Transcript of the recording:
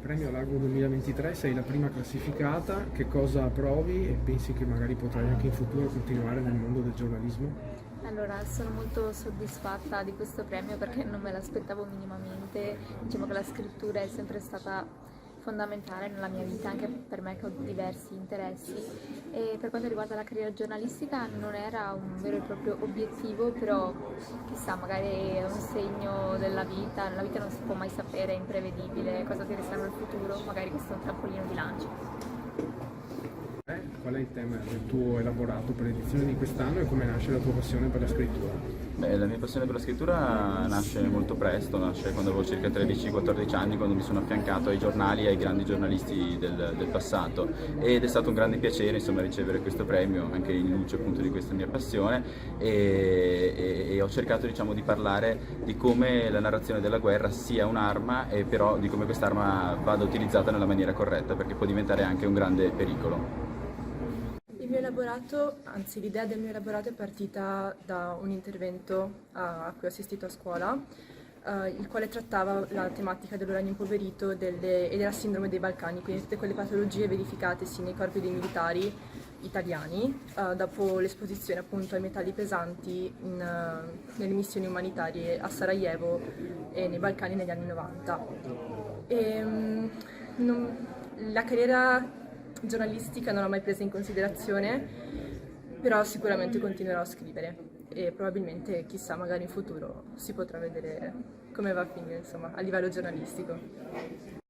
Premio Lago 2023, sei la prima classificata, che cosa provi e pensi che magari potrai anche in futuro continuare nel mondo del giornalismo? Allora, sono molto soddisfatta di questo premio perché non me l'aspettavo minimamente. Diciamo che la scrittura è sempre stata fondamentale nella mia vita, anche per me che ho diversi interessi. E per quanto riguarda la carriera giornalistica non era un vero e proprio obiettivo, però chissà, magari è un segno della vita, nella vita non si può mai sapere, è imprevedibile cosa ti resterà nel futuro, magari questo è un trampolino di lancio. Qual è il tema del tuo elaborato per l'edizione di quest'anno e come nasce la tua passione per la scrittura? Beh, la mia passione per la scrittura nasce molto presto, nasce quando avevo circa 13-14 anni, quando mi sono affiancato ai giornali e ai grandi giornalisti del passato, ed è stato un grande piacere, insomma, ricevere questo premio, anche in luce appunto di questa mia passione, e ho cercato, diciamo, di parlare di come la narrazione della guerra sia un'arma, e però di come quest'arma vada utilizzata nella maniera corretta, perché può diventare anche un grande pericolo. Il mio elaborato, anzi l'idea del mio elaborato è partita da un intervento a cui ho assistito a scuola, il quale trattava la tematica dell'uranio impoverito e della sindrome dei Balcani, quindi tutte quelle patologie verificatesi nei corpi dei militari italiani dopo l'esposizione appunto ai metalli pesanti nelle missioni umanitarie a Sarajevo e nei Balcani negli anni 90. La carriera giornalistica non l'ho mai presa in considerazione, però sicuramente continuerò a scrivere e probabilmente, chissà, magari in futuro si potrà vedere come va a finire, insomma, a livello giornalistico.